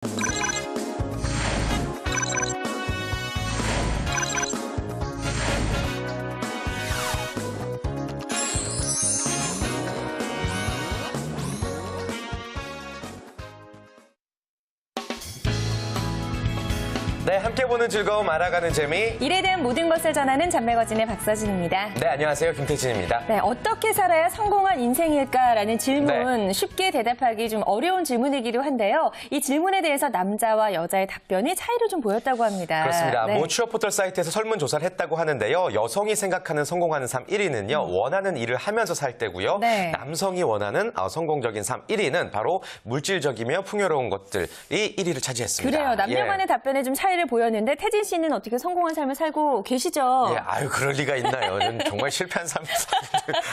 네, 함께 보는 즐거움, 알아가는 재미. 일에 대한 모든 것을 전하는 잔매거진의 박서진입니다. 네, 안녕하세요. 김태진입니다. 네, 어떻게 살아야 성공한 인생일까라는 질문, 쉽게 대답하기 좀 어려운 질문이기도 한데요. 이 질문에 대해서 남자와 여자의 답변이 차이를 좀 보였다고 합니다. 그렇습니다. 네. 모 취업 포털 사이트에서 설문조사를 했다고 하는데요. 여성이 생각하는 성공하는 삶 1위는요. 원하는 일을 하면서 살 때고요. 네. 남성이 원하는 성공적인 삶 1위는 바로 물질적이며 풍요로운 것들이 1위를 차지했습니다. 그래요. 남녀 예. 간의 답변에 좀 차이를 보였는데 태진 씨는 어떻게 성공한 삶을 살고 계시죠? 예, 아유, 그럴 리가 있나요? 저는 정말 실패한 삶,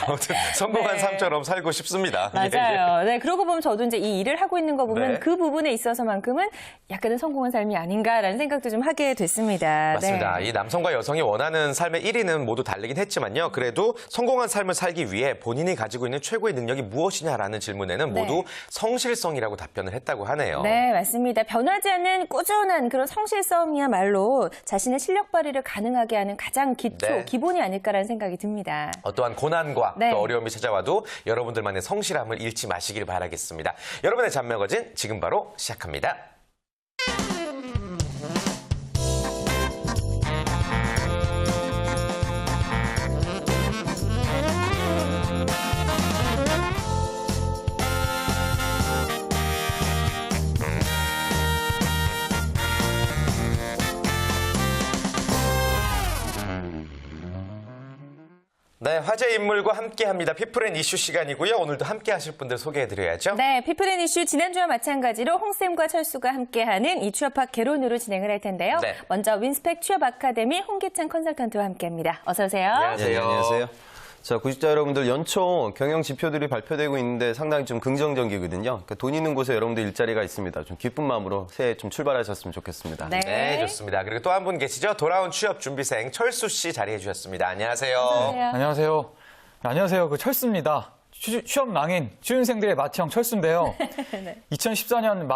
아무튼 성공한 네. 삶처럼 살고 싶습니다. 맞아요. 네, 그러고 보면 저도 이제 이 일을 하고 있는 거 보면 네. 그 부분에 있어서만큼은 약간은 성공한 삶이 아닌가라는 생각도 좀 하게 됐습니다. 맞습니다. 네. 이 남성과 여성이 원하는 삶의 1위는 모두 다르긴 했지만요. 그래도 성공한 삶을 살기 위해 본인이 가지고 있는 최고의 능력이 무엇이냐라는 질문에는 네. 모두 성실성이라고 답변을 했다고 하네요. 네, 맞습니다. 변하지 않는 꾸준한 그런 성실성이야말로 자신의 실력 발휘를 가능하게 하는 가장 네. 기본이 아닐까라는 생각이 듭니다. 어떠한 고난과 네. 또 어려움이 찾아와도 여러분들만의 성실함을 잃지 마시길 바라겠습니다. 여러분의 잔매거진 지금 바로 시작합니다. 네, 화제 인물과 함께합니다. 피플앤 이슈 시간이고요. 오늘도 함께하실 분들 소개해드려야죠. 네, 피플앤 이슈 지난주와 마찬가지로 홍쌤과 철수가 함께하는 이 취업학 개론으로 진행을 할 텐데요. 네. 먼저 윈스펙 취업 아카데미 홍기찬 컨설턴트와 함께합니다. 어서 오세요. 안녕하세요. 네, 안녕하세요. 자, 구직자 여러분들 연초 경영 지표들이 발표되고 있는데 상당히 좀 긍정적이거든요. 그러니까 돈 있는 곳에 여러분들 일자리가 있습니다. 좀 기쁜 마음으로 새해 좀 출발하셨으면 좋겠습니다. 네. 네, 좋습니다. 그리고 또 한 분 계시죠? 돌아온 취업 준비생 철수 씨 자리해 주셨습니다. 안녕하세요. 안녕하세요. 안녕하세요. 철수입니다. 취업 낭인, 취준생들의 맏형 철수인데요. 네. 2014년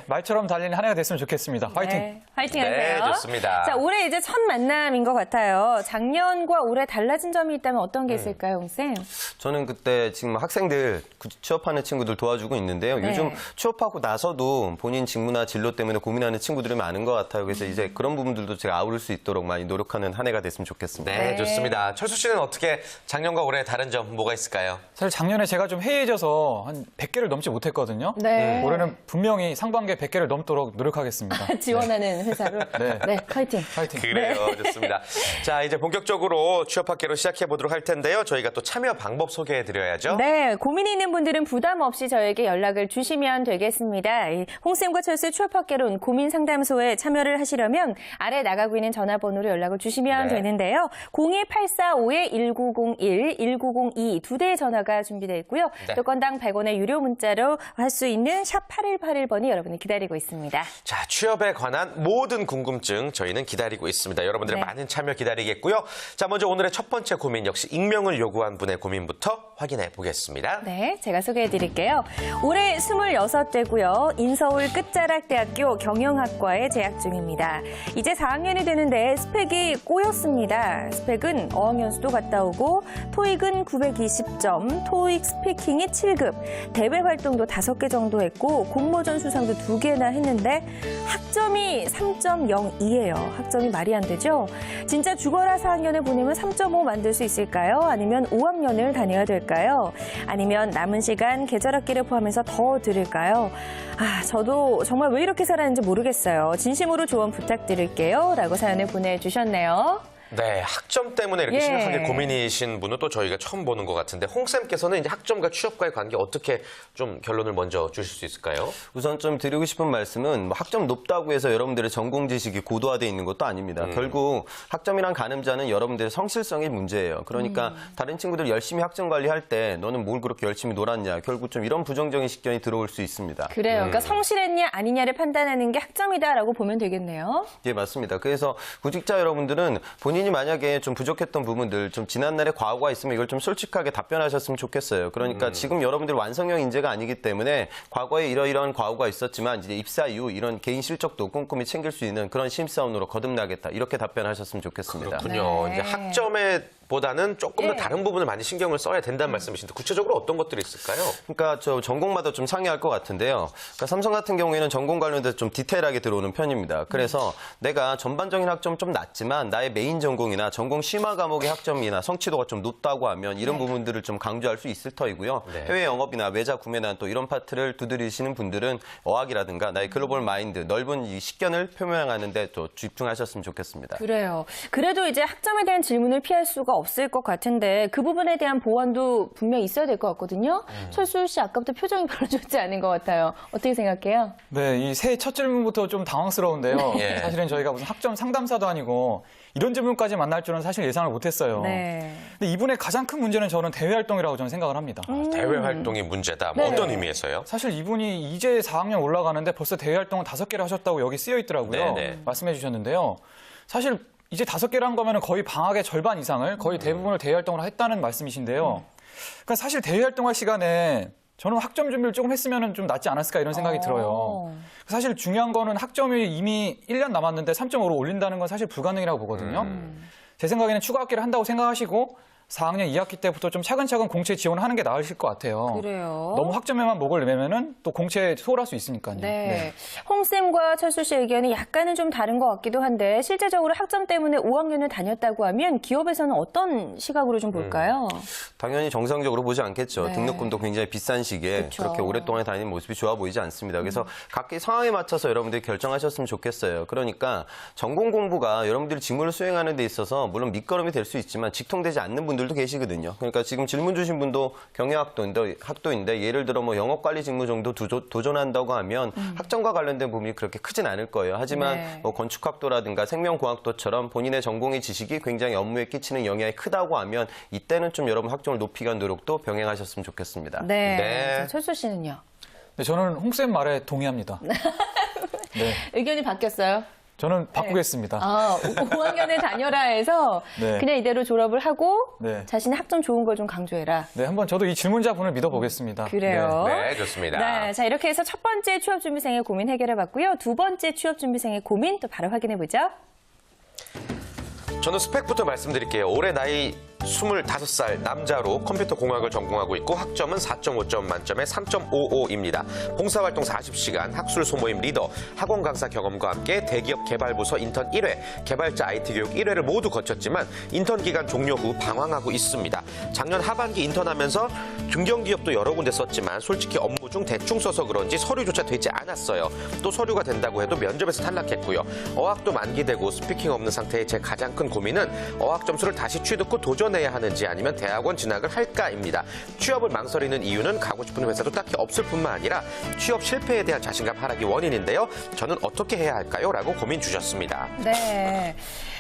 말처럼 달리는 한 해가 됐으면 좋겠습니다. 화이팅! 네, 화이팅 네, 하세요. 좋습니다. 자, 올해 이제 첫 만남인 것 같아요. 작년과 올해 달라진 점이 있다면 어떤 게 있을까요, 홍쌤? 저는 그때 지금 학생들 취업하는 친구들 도와주고 있는데요. 네. 요즘 취업하고 나서도 본인 직무나 진로 때문에 고민하는 친구들이 많은 것 같아요. 그래서 이제 그런 부분들도 제가 아우를 수 있도록 많이 노력하는 한 해가 됐으면 좋겠습니다. 네, 네. 좋습니다. 철수 씨는 어떻게 작년과 올해 다른 점 뭐가 있을까요? 사실 작년에 제가 좀 해이해져서 한 100개를 넘지 못했거든요. 네. 올해는 분명히 상반기에 100개를 넘도록 노력하겠습니다. 지원하는 회사로. 네. 네, 화이팅. 화이팅! 그래요. 좋습니다. 자, 이제 본격적으로 취업학개로 시작해 보도록 할 텐데요. 저희가 또 참여 방법 소개해 드려야죠. 네, 고민이 있는 분들은 부담 없이 저에게 연락을 주시면 되겠습니다. 이 홍쌤과 철수 취업학개론 고민 상담소에 참여를 하시려면 아래 나가고 있는 전화번호로 연락을 주시면 네. 되는데요. 02845-1901, 1902 두 대의 전화가 준비되어 있고요. 네. 또 건당 100원의 유료 문자로 할 수 있는 샵 8181번이 여러분을 기다리고 있습니다. 자, 취업에 관한 모든 궁금증 저희는 기다리고 있습니다. 여러분들의 네. 많은 참여 기다리겠고요. 자, 먼저 오늘의 첫 번째 고민 역시 익명을 요구한 분의 고민부터 확인해 보겠습니다. 네, 제가 소개해 드릴게요. 올해 26대고요. 인서울 끝자락대학교 경영학과에 재학 중입니다. 이제 4학년이 되는데 스펙이 꼬였습니다. 스펙은 어학연수도 갔다 오고 토익은 920점, 토익 스피킹이 7급, 대외 활동도 5개 정도 했고 공모전 수상도 2개나 했는데 학점이 3.02예요. 학점이 말이 안 되죠? 진짜 죽어라 4학년에 보내면 3.5 만들 수 있을까요? 아니면 5학년을 다녀야 될까요? 아니면 남은 시간 계절학기를 포함해서 더 들을까요? 저도 정말 왜 이렇게 살았는지 모르겠어요. 진심으로 조언 부탁드릴게요. 라고 사연을 보내주셨네요. 네, 학점 때문에 이렇게 예. 심각하게 고민이신 분은 또 저희가 처음 보는 것 같은데 홍쌤께서는 이제 학점과 취업과의 관계 어떻게 좀 결론을 먼저 주실 수 있을까요? 우선 좀 드리고 싶은 말씀은 뭐 학점 높다고 해서 여러분들의 전공 지식이 고도화되어 있는 것도 아닙니다. 결국 학점이란 가늠자는 여러분들의 성실성이 문제예요. 그러니까 다른 친구들 열심히 학점 관리할 때 너는 뭘 그렇게 열심히 놀았냐. 결국 좀 이런 부정적인 식견이 들어올 수 있습니다. 그래요. 그러니까 성실했냐 아니냐를 판단하는 게 학점이다라고 보면 되겠네요. 예, 맞습니다. 그래서 구직자 여러분들은 본인 본인이 만약에 좀 부족했던 부분들, 좀 지난날의 과거가 있으면 이걸 좀 솔직하게 답변하셨으면 좋겠어요. 그러니까 지금 여러분들 완성형 인재가 아니기 때문에 과거에 이러이러한 과거가 있었지만 이제 입사 이후 이런 개인 실적도 꼼꼼히 챙길 수 있는 그런 신입사원으로 거듭나겠다. 이렇게 답변하셨으면 좋겠습니다. 그렇군요. 네. 이제 학점에 보다는 조금 더 예. 다른 부분을 많이 신경을 써야 된다는 말씀이신데 구체적으로 어떤 것들이 있을까요? 그러니까 저 전공마다 좀 상이할 것 같은데요. 그러니까 삼성 같은 경우에는 전공 관련돼서 좀 디테일하게 들어오는 편입니다. 그래서 내가 전반적인 학점 좀 낮지만 나의 메인 전공이나 전공 심화 과목의 학점이나 성취도가 좀 높다고 하면 이런 부분들을 좀 강조할 수 있을 터이고요. 네. 해외 영업이나 외자 구매나 또 이런 파트를 두드리시는 분들은 어학이라든가 나의 글로벌 마인드, 넓은 이 식견을 표명하는 데 또 집중하셨으면 좋겠습니다. 그래요. 그래도 이제 학점에 대한 질문을 피할 수가 없을 것 같은데 그 부분에 대한 보완도 분명히 있어야 될 것 같거든요. 철수 씨 아까부터 표정이 별로 좋지 않은 것 같아요. 어떻게 생각해요? 네, 이 새해 첫 질문부터 좀 당황스러운데요. 예. 사실은 저희가 무슨 학점 상담사도 아니고 이런 질문까지 만날 줄은 사실 예상을 못했어요. 네. 근데 이분의 가장 큰 문제는 저는 대외 활동이라고 저는 생각을 합니다. 대외 활동이 문제다. 뭐 네. 어떤 의미에서요? 사실 이분이 이제 4학년 올라가는데 벌써 대외 활동은 5개를 하셨다고 여기 쓰여 있더라고요. 네네. 말씀해 주셨는데요. 사실 이제 5개를 한 거면 거의 방학의 절반 이상을 거의 대부분을 대외 활동을 했다는 말씀이신데요. 그러니까 사실 대외 활동할 시간에 저는 학점 준비를 조금 했으면 좀 낫지 않았을까 이런 생각이 들어요. 사실 중요한 거는 학점이 이미 1년 남았는데 3.5로 올린다는 건 사실 불가능이라고 보거든요. 제 생각에는 추가 학기를 한다고 생각하시고 4학년 2학기 때부터 좀 차근차근 공채 지원하는 게 나으실 것 같아요. 그래요. 너무 학점에만 목을 내면은 또 공채에 소홀할 수 있으니까요. 네. 홍쌤과 철수 씨 의견이 약간은 좀 다른 것 같기도 한데 실제적으로 학점 때문에 5학년을 다녔다고 하면 기업에서는 어떤 시각으로 좀 볼까요? 당연히 정상적으로 보지 않겠죠. 네. 등록금도 굉장히 비싼 시기에 그쵸. 그렇게 오랫동안 다니는 모습이 좋아 보이지 않습니다. 그래서 각기 상황에 맞춰서 여러분들이 결정하셨으면 좋겠어요. 그러니까 전공 공부가 여러분들이 직무를 수행하는 데 있어서 물론 밑거름이 될 수 있지만 직통되지 않는 분들도 계시거든요. 그러니까 지금 질문 주신 분도 경영학도인데 예를 들어 뭐 영업관리 직무 정도 도전한다고 하면 학점과 관련된 부분이 그렇게 크진 않을 거예요. 하지만 네. 뭐 건축학도라든가 생명공학도처럼 본인의 전공의 지식이 굉장히 업무에 끼치는 영향이 크다고 하면 이때는 좀 여러분 학점을 높이기 위한 노력도 병행하셨으면 좋겠습니다. 네. 네. 자, 철수 씨는요? 네, 저는 홍쌤 말에 동의합니다. 네, 의견이 바뀌었어요? 저는 바꾸겠습니다. 아, 5학년을 다녀라 해서 네. 그냥 이대로 졸업을 하고 네. 자신의 학점 좋은 걸 좀 강조해라. 네, 한번 저도 이 질문자분을 믿어보겠습니다. 그래요. 네, 좋습니다. 네, 자 이렇게 해서 첫 번째 취업준비생의 고민 해결해봤고요. 두 번째 취업준비생의 고민 또 바로 확인해보죠. 저는 스펙부터 말씀드릴게요. 올해 나이 25살 남자로 컴퓨터 공학을 전공하고 있고 학점은 4.5점 만점에 3.55입니다. 봉사활동 40시간, 학술 소모임 리더, 학원 강사 경험과 함께 대기업 개발부서 인턴 1회, 개발자 IT 교육 1회를 모두 거쳤지만 인턴 기간 종료 후 방황하고 있습니다. 작년 하반기 인턴하면서 중견기업도 여러 군데 썼지만 솔직히 업무 중 대충 써서 그런지 서류조차 되지 않았어요. 또 서류가 된다고 해도 면접에서 탈락했고요. 어학도 만기되고 스피킹 없는 상태의 제 가장 큰 고민은 어학 점수를 다시 취득 후 도전해야 하는지 아니면 대학원 진학을 할까입니다. 취업을 망설이는 이유는 가고 싶은 회사도 딱히 없을 뿐만 아니라 취업 실패에 대한 자신감 하락이 원인인데요. 저는 어떻게 해야 할까요? 라고 고민 주셨습니다. 네.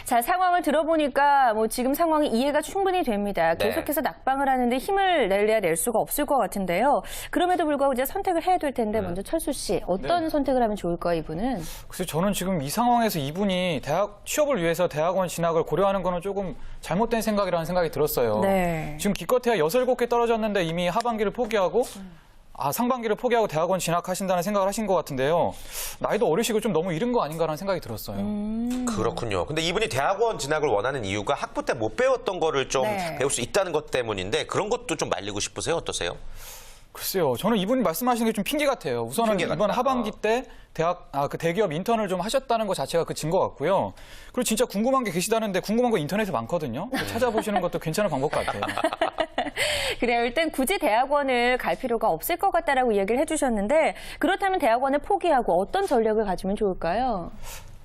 자, 상황을 들어보니까 뭐 지금 상황이 이해가 충분히 됩니다. 네. 계속해서 낙방을 하는데 힘을 낼래야 낼 수가 없을 것 같은데요. 그럼에도 불구하고 이제 선택을 해야 될 텐데 먼저 철수 씨 어떤 선택을 하면 좋을까요, 이분은? 글쎄 저는 지금 이 상황에서 이분이 대학 취업을 위해서 대학원 진학을 고려하는 거는 조금 잘못된 생각이라는 생각이 들었어요. 네. 지금 기껏해야 6, 7개 떨어졌는데 이미 하반기를 포기하고 상반기를 포기하고 대학원 진학하신다는 생각을 하신 것 같은데요. 나이도 어리시고 좀 너무 이른 거 아닌가라는 생각이 들었어요. 그렇군요. 근데 이분이 대학원 진학을 원하는 이유가 학부 때 못 배웠던 거를 좀 네. 배울 수 있다는 것 때문인데 그런 것도 좀 말리고 싶으세요? 어떠세요? 글쎄요. 저는 이분이 말씀하시는 게 좀 핑계 같아요. 우선은 핑계 이번 같다. 하반기 때 그 대기업 인턴을 좀 하셨다는 것 자체가 그 증거 같고요. 그리고 진짜 궁금한 게 계시다는데 궁금한 거 인터넷에 많거든요. 찾아보시는 것도 괜찮은 방법 같아요. 그래요. 일단 굳이 대학원을 갈 필요가 없을 것 같다라고 이야기를 해주셨는데 그렇다면 대학원을 포기하고 어떤 전략을 가지면 좋을까요?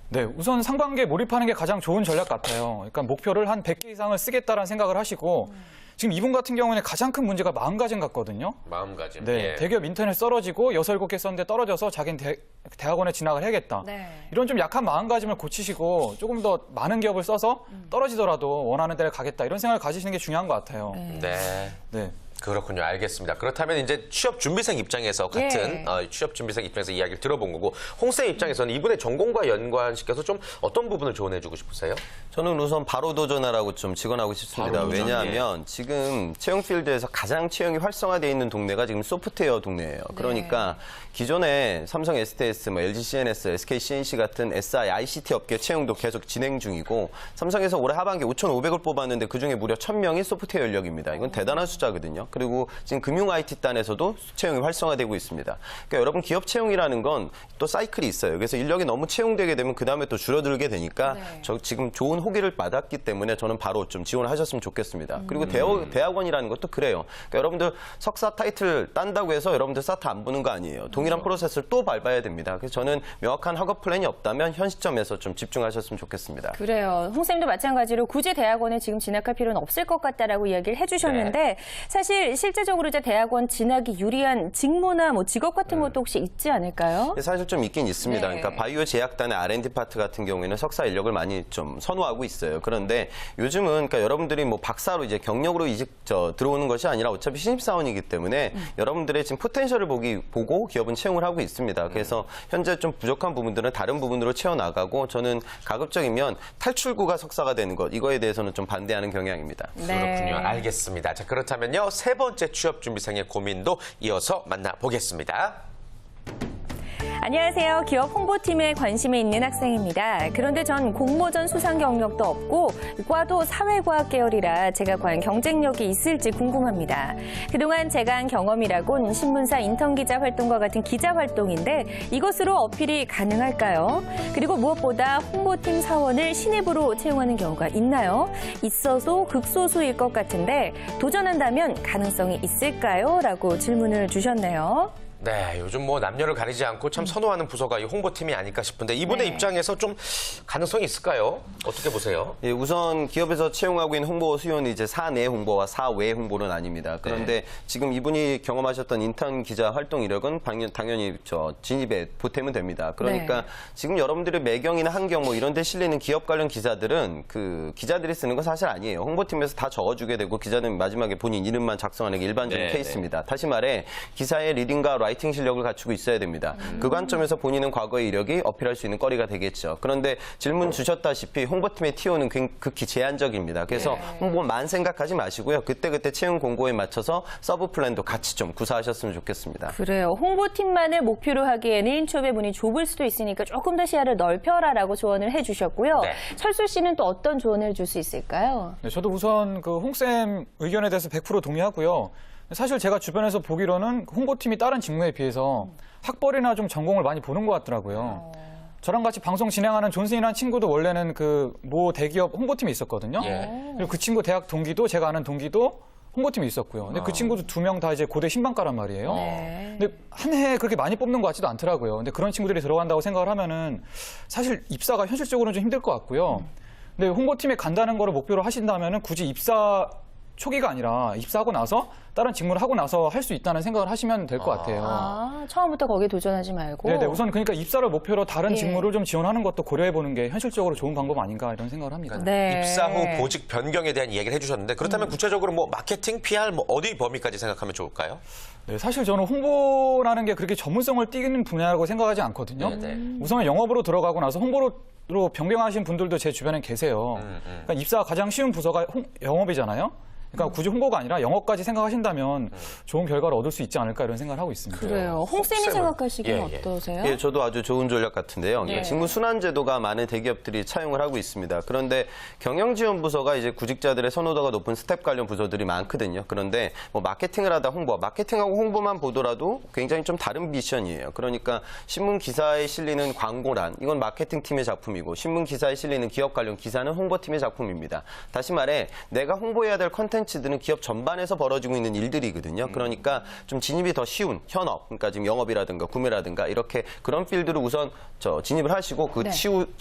네, 우선 상반기에 몰입하는 게 가장 좋은 전략 같아요. 그러니까 목표를 한 100개 이상을 쓰겠다라는 생각을 하시고 지금 이분 같은 경우에는 가장 큰 문제가 마음가짐 같거든요. 마음가짐. 네, 예. 대기업 인터넷 떨어지고 6, 7개 썼는데 떨어져서 자기는 대학원에 진학을 해야겠다. 네. 이런 좀 약한 마음가짐을 고치시고 조금 더 많은 기업을 써서 떨어지더라도 원하는 데를 가겠다. 이런 생각을 가지시는 게 중요한 것 같아요. 네. 네. 그렇군요. 알겠습니다. 그렇다면 이제 취업 준비생 입장에서 같은 취업 준비생 입장에서 이야기를 들어본 거고 홍쌤 입장에서는 이분의 전공과 연관시켜서 좀 어떤 부분을 조언해주고 싶으세요? 저는 우선 바로 도전하라고 좀 직언하고 싶습니다. 바로 도전, 왜냐하면 지금 채용 필드에서 가장 채용이 활성화되어 있는 동네가 지금 소프트웨어 동네예요. 그러니까 기존에 삼성 STS, LG CNS, SK CNC 같은 SI, ICT 업계 채용도 계속 진행 중이고 삼성에서 올해 하반기 5,500을 뽑았는데 그중에 무려 1,000명이 소프트웨어 인력입니다. 이건 대단한 숫자거든요. 그리고 지금 금융 IT 단에서도 채용이 활성화되고 있습니다. 그러니까 여러분 기업 채용이라는 건 또 사이클이 있어요. 그래서 인력이 너무 채용되게 되면 그 다음에 또 줄어들게 되니까 저 지금 좋은 호기를 받았기 때문에 저는 바로 좀 지원을 하셨으면 좋겠습니다. 그리고 대학원이라는 것도 그래요. 그러니까 여러분들 석사 타이틀 딴다고 해서 여러분들 사트 안 보는 거 아니에요. 동일한 프로세스를 또 밟아야 됩니다. 그래서 저는 명확한 학업 플랜이 없다면 현 시점에서 좀 집중하셨으면 좋겠습니다. 그래요. 홍쌤도 마찬가지로 굳이 대학원에 지금 진학할 필요는 없을 것 같다라고 이야기를 해주셨는데 사실 실제적으로 이제 대학원 진학이 유리한 직무나 뭐 직업 같은 것도 혹시 있지 않을까요? 사실 좀 있긴 있습니다. 네. 그러니까 바이오 제약단의 R&D 파트 같은 경우에는 석사 인력을 많이 좀 선호하고 있어요. 그런데 요즘은 그러니까 여러분들이 뭐 박사로 이제 경력으로 들어오는 것이 아니라 어차피 신입사원이기 때문에 여러분들의 지금 포텐셜을 보고 기업은 채용을 하고 있습니다. 그래서 현재 좀 부족한 부분들은 다른 부분으로 채워나가고 저는 가급적이면 탈출구가 석사가 되는 것 이거에 대해서는 좀 반대하는 경향입니다. 그렇군요. 알겠습니다. 자, 그렇다면요. 세 번째 취업준비생의 고민도 이어서 만나보겠습니다. 안녕하세요. 기업 홍보팀에 관심이 있는 학생입니다. 그런데 전 공모전 수상 경력도 없고 과도 사회과학 계열이라 제가 과연 경쟁력이 있을지 궁금합니다. 그동안 제가 한 경험이라곤 신문사 인턴 기자 활동과 같은 기자 활동인데 이것으로 어필이 가능할까요? 그리고 무엇보다 홍보팀 사원을 신입으로 채용하는 경우가 있나요? 있어도 극소수일 것 같은데 도전한다면 가능성이 있을까요? 라고 질문을 주셨네요. 네, 요즘 뭐 남녀를 가리지 않고 참 선호하는 부서가 이 홍보팀이 아닐까 싶은데 이분의 입장에서 좀 가능성이 있을까요? 어떻게 보세요? 예, 우선 기업에서 채용하고 있는 홍보 수요는 이제 사내 홍보와 사외 홍보는 아닙니다. 그런데 지금 이분이 경험하셨던 인턴 기자 활동 이력은 당연히 진입에 보태면 됩니다. 그러니까 지금 여러분들의 매경이나 한경 뭐 이런 데 실리는 기업 관련 기사들은 그 기자들이 쓰는 건 사실 아니에요. 홍보팀에서 다 적어주게 되고 기자는 마지막에 본인 이름만 작성하는 게 일반적인 케이스입니다. 다시 말해 기사의 리딩과 라이팅 실력을 갖추고 있어야 됩니다. 그 관점에서 본인은 과거의 이력이 어필할 수 있는 거리가 되겠죠. 그런데 질문 주셨다시피 홍보팀의 TO는 극히 제한적입니다. 그래서 홍보만 생각하지 마시고요. 그때그때 채용 공고에 맞춰서 서브 플랜도 같이 좀 구사하셨으면 좋겠습니다. 그래요. 홍보팀만을 목표로 하기에는 취업의 문이 좁을 수도 있으니까 조금 더 시야를 넓혀라라고 조언을 해주셨고요. 철수 씨는 또 어떤 조언을 줄 수 있을까요? 네, 저도 우선 그 홍쌤 의견에 대해서 100% 동의하고요. 사실 제가 주변에서 보기로는 홍보팀이 다른 직무에 비해서 학벌이나 좀 전공을 많이 보는 것 같더라고요. 저랑 같이 방송 진행하는 존슨이라는 친구도 원래는 그 모 대기업 홍보팀에 있었거든요. 그리고 그 친구 대학 동기도 제가 아는 동기도 홍보팀에 있었고요. 근데 그 친구도 2명 다 이제 고대 신방과란 말이에요. 근데 한 해 그렇게 많이 뽑는 것 같지도 않더라고요. 근데 그런 친구들이 들어간다고 생각을 하면은 사실 입사가 현실적으로는 좀 힘들 것 같고요. 근데 홍보팀에 간다는 거를 목표로 하신다면은 굳이 입사 초기가 아니라 입사하고 나서 다른 직무를 하고 나서 할 수 있다는 생각을 하시면 될 것 같아요. 처음부터 거기에 도전하지 말고. 네, 우선 그러니까 입사를 목표로 다른 직무를 좀 지원하는 것도 고려해보는 게 현실적으로 좋은 방법 아닌가 이런 생각을 합니다. 입사 후 보직 변경에 대한 이야기를 해주셨는데 그렇다면 구체적으로 뭐 마케팅, PR 뭐 어디 범위까지 생각하면 좋을까요? 네, 사실 저는 홍보라는 게 그렇게 전문성을 띠는 분야라고 생각하지 않거든요. 우선 영업으로 들어가고 나서 홍보로 변경하신 분들도 제 주변에 계세요. 그러니까 입사가 가장 쉬운 부서가 영업이잖아요. 그러니까 굳이 홍보가 아니라 영어까지 생각하신다면 좋은 결과를 얻을 수 있지 않을까 이런 생각을 하고 있습니다. 그래요. 홍쌤이 생각하시기엔 어떠세요? 예, 저도 아주 좋은 전략 같은데요. 직무 순환 제도가 많은 대기업들이 차용을 하고 있습니다. 그런데 경영지원부서가 이제 구직자들의 선호도가 높은 스텝 관련 부서들이 많거든요. 그런데 뭐 마케팅을 하다 마케팅하고 홍보만 보더라도 굉장히 좀 다른 미션이에요. 그러니까 신문 기사에 실리는 광고란 이건 마케팅 팀의 작품이고 신문 기사에 실리는 기업 관련 기사는 홍보팀의 작품입니다. 다시 말해 내가 홍보해야 될 컨텐츠들은 기업 전반에서 벌어지고 있는 일들이거든요. 그러니까 좀 진입이 더 쉬운 현업, 그러니까 지금 영업이라든가 구매라든가 이렇게 그런 필드로 우선 진입을 하시고 그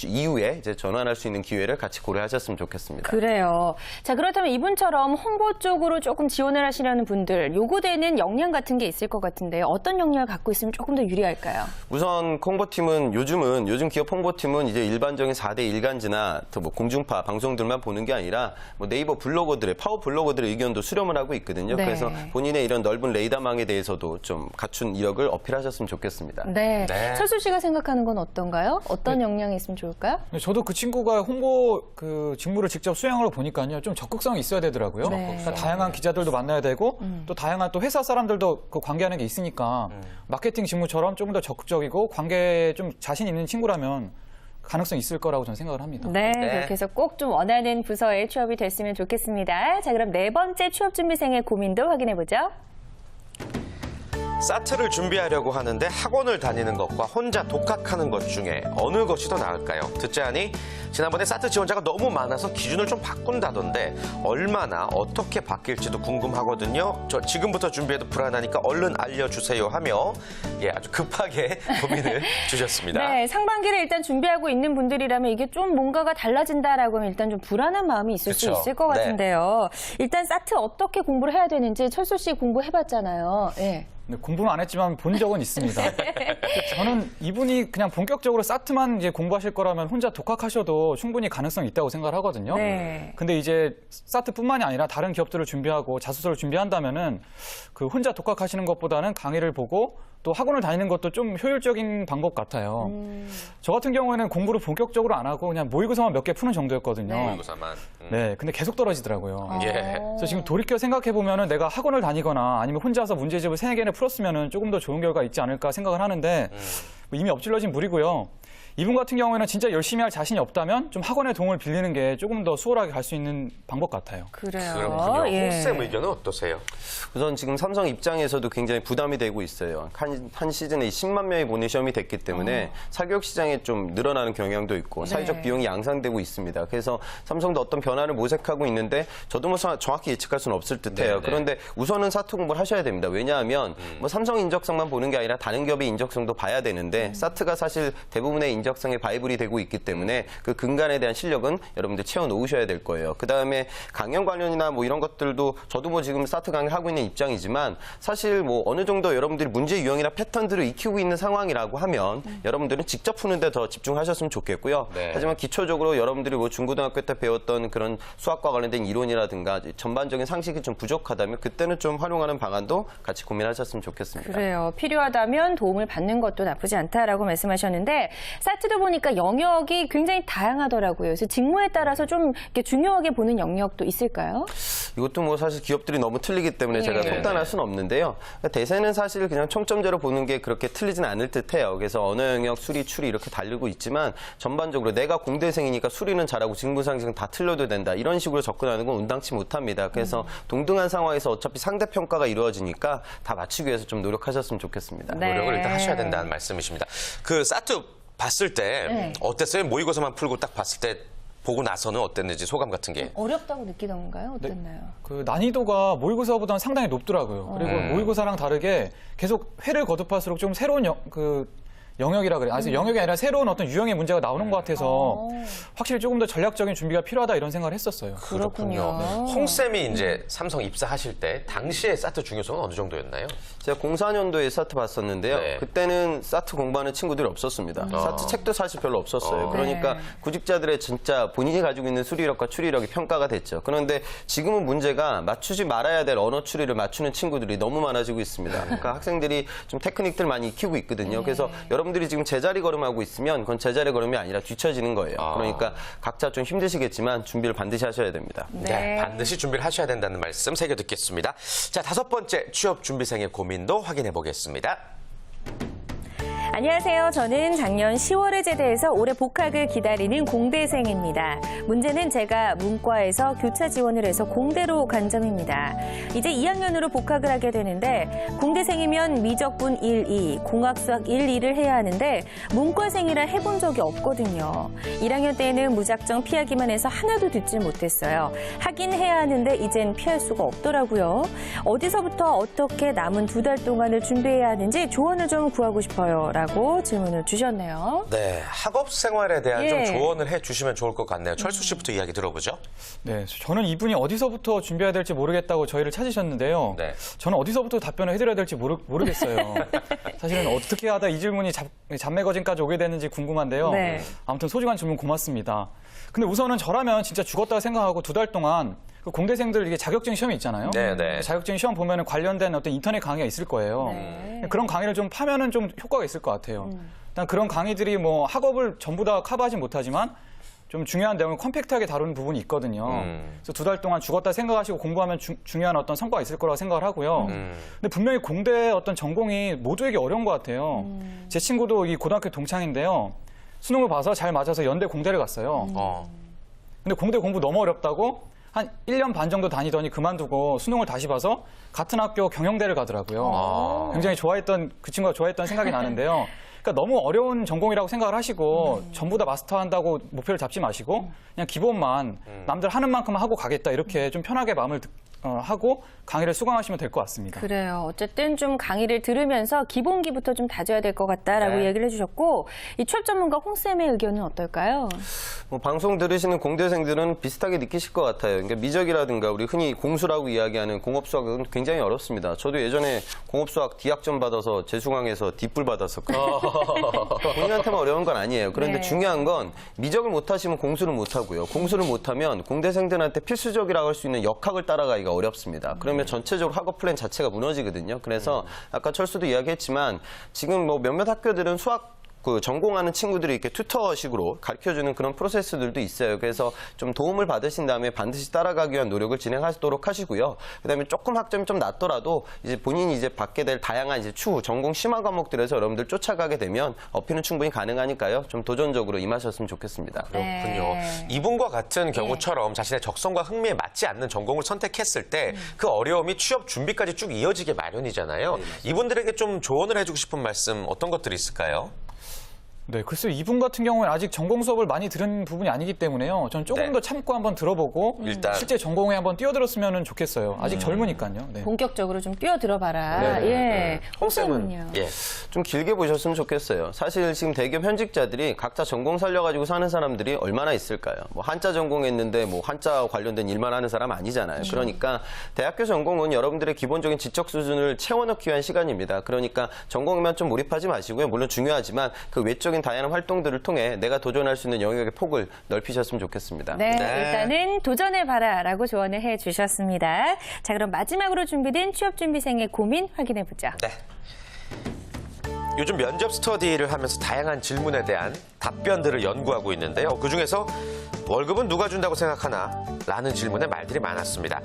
이후에 이제 전환할 수 있는 기회를 같이 고려하셨으면 좋겠습니다. 그래요. 자, 그렇다면 이분처럼 홍보 쪽으로 조금 지원을 하시려는 분들 요구되는 역량 같은 게 있을 것 같은데요. 어떤 역량을 갖고 있으면 조금 더 유리할까요? 우선 홍보팀은 요즘 기업 홍보팀은 이제 일반적인 4대 일간지나 뭐 공중파 방송들만 보는 게 아니라 뭐 네이버 블로거들의 파워 블로거 후보들의 의견도 수렴을 하고 있거든요. 네. 그래서 본인의 이런 넓은 레이더망에 대해서도 좀 갖춘 이력을 어필하셨으면 좋겠습니다. 네. 네. 철수 씨가 생각하는 건 어떤가요? 어떤 역량이 있으면 좋을까요? 저도 그 친구가 홍보 그 직무를 직접 수행하러 보니까요, 좀 적극성이 있어야 되더라고요. 네. 그러니까 다양한 기자들도 만나야 되고 또 다양한 또 회사 사람들도 그 관계하는 게 있으니까 마케팅 직무처럼 조금 더 적극적이고 관계에 좀 자신 있는 친구라면 가능성이 있을 거라고 저는 생각을 합니다. 네, 네. 그렇게 해서 꼭 좀 원하는 부서에 취업이 됐으면 좋겠습니다. 자, 그럼 네 번째 취업준비생의 고민도 확인해보죠. 사트를 준비하려고 하는데 학원을 다니는 것과 혼자 독학하는 것 중에 어느 것이 더 나을까요? 듣자니 지난번에 사트 지원자가 너무 많아서 기준을 좀 바꾼다던데 얼마나 어떻게 바뀔지도 궁금하거든요. 저 지금부터 준비해도 불안하니까 얼른 알려주세요 하며 아주 급하게 고민을 주셨습니다. 네, 상반기를 일단 준비하고 있는 분들이라면 이게 좀 뭔가가 달라진다라고 하면 일단 좀 불안한 마음이 있을 수 그쵸. 있을 것 네. 같은데요. 일단 사트 어떻게 공부를 해야 되는지 철수 씨 공부해봤잖아요. 네. 근데 공부는 안 했지만 본 적은 있습니다. 저는 이분이 그냥 본격적으로 사트만 이제 공부하실 거라면 혼자 독학하셔도 충분히 가능성이 있다고 생각을 하거든요. 네. 근데 이제 사트뿐만이 아니라 다른 기업들을 준비하고 자소서를 준비한다면은 그 혼자 독학하시는 것보다는 강의를 보고 또 학원을 다니는 것도 좀 효율적인 방법 같아요. 저 같은 경우에는 공부를 본격적으로 안 하고 그냥 모의고사만 몇 개 푸는 정도였거든요. 네. 모의고사만. 네, 근데 계속 떨어지더라고요. 예. 그래서 지금 돌이켜 생각해 보면은 내가 학원을 다니거나 아니면 혼자서 문제집을 3개나 풀었으면은 조금 더 좋은 결과 있지 않을까 생각을 하는데 뭐 이미 엎질러진 물이고요. 이분 같은 경우에는 진짜 열심히 할 자신이 없다면 좀 학원의 도움을 빌리는 게 조금 더 수월하게 갈 수 있는 방법 같아요. 그래요. 그렇군요. 예. 홍쌤 의견은 어떠세요? 우선 지금 삼성 입장에서도 굉장히 부담이 되고 있어요. 한 시즌에 10만 명이 보는 시험이 됐기 때문에 사교육 시장에 좀 늘어나는 경향도 있고 사회적 네. 비용이 양상되고 있습니다. 그래서 삼성도 어떤 변화를 모색하고 있는데 저도 뭐 정확히 예측할 수는 없을 듯해요. 네, 네. 그런데 우선은 사트 공부를 하셔야 됩니다. 왜냐하면 뭐 삼성 인적성만 보는 게 아니라 다른 기업의 인적성도 봐야 되는데 사트가 사실 대부분의 인적성에 바이블이 되고 있기 때문에 그 근간에 대한 실력은 여러분들 채워 놓으셔야 될 거예요. 그 다음에 강연 관련이나 뭐 이런 것들도 저도 뭐 지금 사트 강의를 하고 있는 입장이지만 사실 뭐 어느 정도 여러분들이 문제 유형이나 패턴들을 익히고 있는 상황이라고 하면 여러분들은 직접 푸는데 더 집중하셨으면 좋겠고요. 네. 하지만 기초적으로 여러분들이 뭐 중고등학교 때 배웠던 그런 수학과 관련된 이론이라든가 전반적인 상식이 좀 부족하다면 그때는 좀 활용하는 방안도 같이 고민하셨으면 좋겠습니다. 그래요. 필요하다면 도움을 받는 것도 나쁘지 않다라고 말씀하셨는데 사트도 보니까 영역이 굉장히 다양하더라고요. 그래서 직무에 따라서 좀 이렇게 중요하게 보는 영역도 있을까요? 이것도 뭐 사실 기업들이 너무 틀리기 때문에 제가 네. 속단할 수는 없는데요. 대세는 사실 그냥 총점제로 보는 게 그렇게 틀리지는 않을 듯해요. 그래서 언어 영역, 수리, 추리 이렇게 다르고 있지만 전반적으로 내가 공대생이니까 수리는 잘하고 직무상식은 다 틀려도 된다. 이런 식으로 접근하는 건 온당치 못합니다. 그래서 동등한 상황에서 어차피 상대평가가 이루어지니까 다 맞추기 위해서 좀 노력하셨으면 좋겠습니다. 네. 노력을 일단 하셔야 된다는 말씀이십니다. 그 사트 봤을 때 네. 어땠어요? 모의고사만 풀고 딱 봤을 때 보고 나서는 어땠는지 소감 같은 게. 어렵다고 느끼던가요? 어땠나요? 그 난이도가 모의고사보다는 상당히 높더라고요. 그리고 모의고사랑 다르게 계속 회를 거듭할수록 좀 새로운 영역이라 그래요. 아직 영역이 아니라 새로운 어떤 유형의 문제가 나오는 것 같아서 확실히 조금 더 전략적인 준비가 필요하다 이런 생각을 했었어요. 그렇군요. 홍쌤이 이제 삼성 입사하실 때 당시에 사트 중요성은 어느 정도였나요? 제가 04년도에 사트 봤었는데요. 네. 그때는 사트 공부하는 친구들이 없었습니다. 사트 책도 사실 별로 없었어요. 그러니까 네. 구직자들의 진짜 본인이 가지고 있는 수리력과 추리력이 평가가 됐죠. 그런데 지금은 문제가 맞추지 말아야 될 언어 추리를 맞추는 친구들이 너무 많아지고 있습니다. 그러니까 학생들이 좀 테크닉들 많이 익히고 있거든요. 그래서 여러분들이 지금 제자리 걸음하고 있으면 그건 제자리 걸음이 아니라 뒤처지는 거예요. 그러니까 각자 좀 힘드시겠지만 준비를 반드시 하셔야 됩니다. 네, 반드시 준비를 하셔야 된다는 말씀 새겨 듣겠습니다. 자, 5번째 취업 준비생의 고민도 확인해 보겠습니다. 안녕하세요. 저는 작년 10월에 제대해서 올해 복학을 기다리는 공대생입니다. 문제는 제가 문과에서 교차 지원을 해서 공대로 간 점입니다. 이제 2학년으로 복학을 하게 되는데 공대생이면 미적분 1, 2, 공학수학 1, 2를 해야 하는데 문과생이라 해본 적이 없거든요. 1학년 때에는 무작정 피하기만 해서 하나도 듣질 못했어요. 하긴 해야 하는데 이젠 피할 수가 없더라고요. 어디서부터 어떻게 남은 2달 동안을 준비해야 하는지 조언을 좀 구하고 싶어요. 라고 질문을 주셨네요. 네, 학업 생활에 대한 예. 좀 조언을 해 주시면 좋을 것 같네요. 철수 씨부터 이야기 들어보죠. 네, 저는 이분이 어디서부터 준비해야 될지 모르겠다고 저희를 찾으셨는데요. 네. 저는 어디서부터 답변을 해드려야 될지 모르겠어요. 사실은 어떻게 하다 이 질문이 잡매거진까지 오게 됐는지 궁금한데요. 네. 아무튼 소중한 질문 고맙습니다. 근데 우선은 저라면 진짜 죽었다고 생각하고 2달 동안 그 공대생들 이게 자격증 시험이 있잖아요. 네네. 자격증 시험 보면은 관련된 어떤 인터넷 강의가 있을 거예요. 네. 그런 강의를 좀 파면은 좀 효과가 있을 것 같아요. 일단 그런 강의들이 뭐 학업을 전부 다 커버하지 못하지만 좀 중요한 내용을 컴팩트하게 다루는 부분이 있거든요. 그래서 2달 동안 죽었다 생각하시고 공부하면 중요한 어떤 성과가 있을 거라고 생각을 하고요. 근데 분명히 공대 어떤 전공이 모두에게 어려운 것 같아요. 제 친구도 이 고등학교 동창인데요. 수능을 봐서 잘 맞아서 연대 공대를 갔어요. 근데 공대 공부 너무 어렵다고 한 1년 반 정도 다니더니 그만두고 수능을 다시 봐서 같은 학교 경영대를 가더라고요. 굉장히 그 친구가 좋아했던 생각이 나는데요. 그러니까 너무 어려운 전공이라고 생각을 하시고 전부 다 마스터한다고 목표를 잡지 마시고 그냥 기본만 남들 하는 만큼만 하고 가겠다 이렇게 좀 편하게 마음을 하고 강의를 수강하시면 될 것 같습니다. 그래요. 어쨌든 좀 강의를 들으면서 기본기부터 좀 다져야 될 것 같다라고 네. 얘기를 해주셨고 이 취업 전문가 홍쌤의 의견은 어떨까요? 뭐 방송 들으시는 공대생들은 비슷하게 느끼실 것 같아요. 그러니까 미적이라든가 우리 흔히 공수라고 이야기하는 공업수학은 굉장히 어렵습니다. 저도 예전에 공업수학 D학점 받아서 재수강해서 D뿔 받았었거든요. 본인한테만 어려운 건 아니에요. 그런데 네. 중요한 건 미적을 못하시면 공수를 못하고요. 공수를 못하면 공대생들한테 필수적이라고 할 수 있는 역학을 따라가기가 어렵습니다. 그러면 전체적으로 학업 플랜 자체가 무너지거든요. 그래서 아까 철수도 이야기했지만 지금 뭐 몇몇 학교들은 수학 전공하는 친구들이 이렇게 튜터식으로 가르쳐주는 그런 프로세스들도 있어요. 그래서 좀 도움을 받으신 다음에 반드시 따라가기 위한 노력을 진행하도록 하시고요. 그다음에 조금 학점이 좀 낮더라도 이제 본인이 이제 받게 될 다양한 이제 추후 전공 심화 과목들에서 여러분들 쫓아가게 되면 어필은 충분히 가능하니까요. 좀 도전적으로 임하셨으면 좋겠습니다. 그렇군요. 네. 이분과 같은 경우처럼 자신의 적성과 흥미에 맞지 않는 전공을 선택했을 때 그 어려움이 취업 준비까지 쭉 이어지게 마련이잖아요. 이분들에게 좀 조언을 해주고 싶은 말씀 어떤 것들이 있을까요? 네, 글쎄요. 이분 같은 경우는 아직 전공 수업을 많이 들은 부분이 아니기 때문에요. 저는 조금 네. 더 참고 한번 들어보고 일단. 실제 전공에 한번 뛰어들었으면 좋겠어요. 아직 젊으니까요. 네. 본격적으로 좀 뛰어들어봐라. 네. 예. 홍쌤은 홍쌤은요? 예. 좀 길게 보셨으면 좋겠어요. 사실 지금 대기업 현직자들이 각자 전공 살려가지고 사는 사람들이 얼마나 있을까요? 뭐 한자 전공했는데 뭐 한자 관련된 일만 하는 사람 아니잖아요. 그러니까 대학교 전공은 여러분들의 기본적인 지적 수준을 채워넣기 위한 시간입니다. 그러니까 전공에만 좀 몰입하지 마시고요. 물론 중요하지만 그 외적인 다양한 활동들을 통해 내가 도전할 수 있는 영역의 폭을 넓히셨으면 좋겠습니다. 네, 네. 일단은 도전해봐라라고 조언을 해주셨습니다. 자, 그럼 마지막으로 준비된 취업준비생의 고민 확인해보죠. 네. 요즘 면접 스터디를 하면서 다양한 질문에 대한 답변들을 연구하고 있는데요. 그중에서 월급은 누가 준다고 생각하나? 라는 질문에 말들이 많았습니다.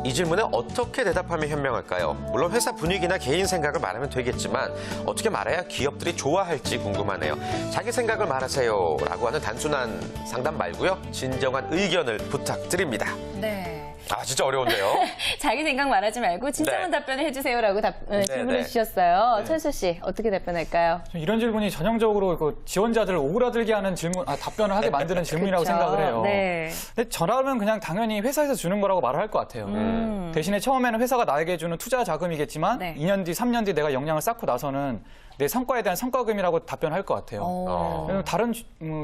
이 질문에 어떻게 대답하면 현명할까요? 물론 회사 분위기나 개인 생각을 말하면 되겠지만 어떻게 말해야 기업들이 좋아할지 궁금하네요. 자기 생각을 말하세요 라고 하는 단순한 상담 말고요. 진정한 의견을 부탁드립니다. 네. 아, 진짜 어려운데요. 자기 생각 말하지 말고 진짜만 네. 답변을 해주세요라고 질문을 네. 주셨어요. 철수 씨, 어떻게 답변할까요? 이런 질문이 전형적으로 그 지원자들을 오그라들게 하는 답변을 하게 만드는 질문이라고 그쵸. 생각을 해요. 네. 근데 저라면 그냥 당연히 회사에서 주는 거라고 말을 할 것 같아요. 대신에 처음에는 회사가 나에게 주는 투자 자금이겠지만 네. 2년 뒤, 3년 뒤 내가 역량을 쌓고 나서는 내 성과에 대한 성과금이라고 답변할 것 같아요. 그래서 다른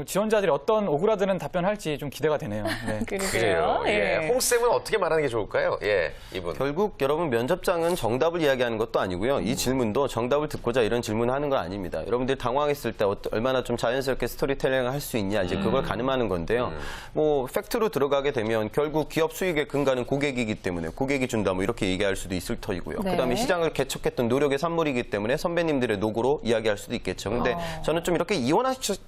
지원자들이 어떤 오그라드는 답변할지 좀 기대가 되네요. 네. 그래요. 예. 홍쌤은 어떻게 말하는 게 좋을까요? 예, 이분. 결국 여러분 면접장은 정답을 이야기하는 것도 아니고요. 이 질문도 정답을 듣고자 이런 질문을 하는 건 아닙니다. 여러분들이 당황했을 때 얼마나 좀 자연스럽게 스토리텔링을 할 수 있냐 이제 그걸 가늠하는 건데요. 뭐 팩트로 들어가게 되면 결국 기업 수익의 근간은 고객이기 때문에 고객이 준다 뭐 이렇게 얘기할 수도 있을 터이고요. 네. 그다음에 시장을 개척했던 노력의 산물이기 때문에 선배님들의 노고로 이야기할 수도 있겠죠. 근데 저는 좀 이렇게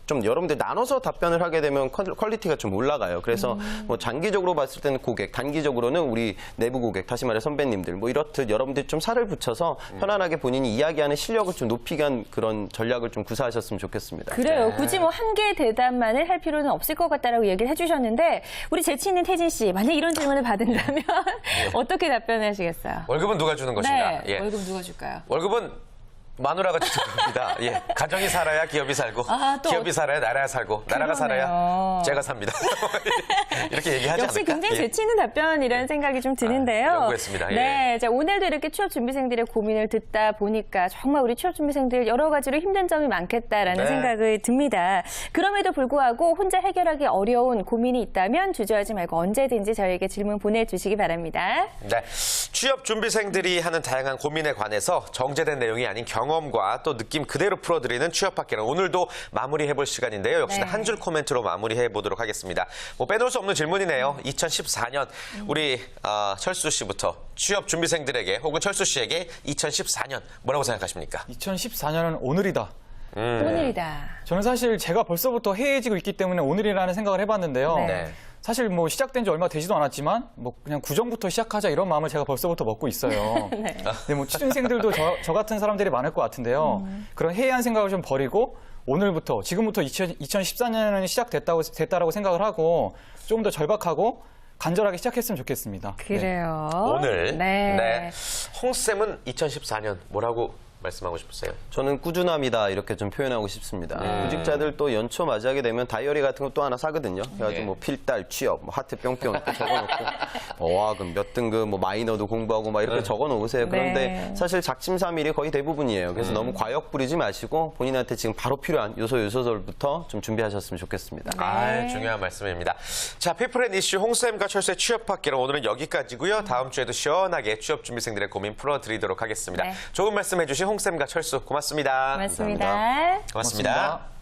좀 여러분들 나눠서 답변을 하게 되면 퀄리티가 좀 올라가요. 그래서 뭐 장기적으로 봤을 때는 고객, 단기적으로는 우리 내부 고객, 다시 말해 선배님들 뭐 이렇듯 여러분들이 좀 살을 붙여서 편안하게 본인이 이야기하는 실력을 좀 높이기 위한 그런 전략을 좀 구사하셨으면 좋겠습니다. 그래요. 굳이 뭐 한 개 대답만을 할 필요는 없을 것 같다라고 얘기를 해주셨는데 우리 재치 있는 태진 씨, 만약 이런 질문을 받은다면 어떻게 답변을 하시겠어요? 월급은 누가 주는 것인가? 네. 예. 월급 누가 줄까요? 월급은 마누라가 주는 겁니다. 예. 가정이 살아야 기업이 살고, 아, 또 기업이 살아야 나라가 살고, 나라가 살아야 그러네요. 제가 삽니다. 이렇게 얘기하지 역시 않을까? 굉장히 예. 재치 있는 답변이라는 생각이 좀 드는데요. 연구했습니다. 예. 네, 자, 오늘도 이렇게 취업 준비생들의 고민을 듣다 보니까 정말 우리 취업 준비생들 여러 가지로 힘든 점이 많겠다라는 네. 생각을 듭니다. 그럼에도 불구하고 혼자 해결하기 어려운 고민이 있다면 주저하지 말고 언제든지 저희에게 질문 보내주시기 바랍니다. 네. 취업 준비생들이 하는 다양한 고민에 관해서 정제된 내용이 아닌 경험 경험과 또 느낌 그대로 풀어드리는 취업학기는 오늘도 마무리해볼 시간인데요. 역시나 네. 한 줄 코멘트로 마무리해보도록 하겠습니다. 뭐 빼놓을 수 없는 질문이네요. 2014년 우리 철수 씨부터 취업 준비생들에게 혹은 철수 씨에게 2014년 뭐라고 생각하십니까? 2014년은 오늘이다. 오늘이다. 저는 사실 제가 벌써부터 해해지고 있기 때문에 오늘이라는 생각을 해봤는데요. 네. 사실 뭐 시작된 지 얼마 되지도 않았지만 뭐 그냥 구정부터 시작하자 이런 마음을 제가 벌써부터 먹고 있어요. 네, 뭐 취준생들도 저 같은 사람들이 많을 것 같은데요. 그런 해이한 생각을 좀 버리고 오늘부터 지금부터 2014년이 시작됐다라고 생각을 하고 조금 더 절박하고 간절하게 시작했으면 좋겠습니다. 그래요. 오늘. 네. 홍쌤은 2014년 뭐라고 말씀하고 싶으세요? 저는 꾸준함이다 이렇게 좀 표현하고 싶습니다. 구직자들 또 연초 맞이하게 되면 다이어리 같은 거 또 하나 사거든요. 그래가지고 뭐 필달, 취업, 뭐 하트 뿅뿅 또 적어놓고 어학은 몇 등급, 뭐 마이너도 공부하고 막 이렇게 적어놓으세요. 그런데 네. 사실 작심삼일이 거의 대부분이에요. 그래서 너무 과욕 부리지 마시고 본인한테 지금 바로 필요한 요소들부터 좀 준비하셨으면 좋겠습니다. 중요한 말씀입니다. 자, 피플앤 이슈 홍쌤과 철수의 취업학기는 오늘은 여기까지고요. 다음 주에도 시원하게 취업 준비생들의 고민 풀어드리도록 하겠습니다. 네. 좋은 말씀 해주신 홍쌤과 철수 고맙습니다. 고맙습니다. 고맙습니다. 고맙습니다.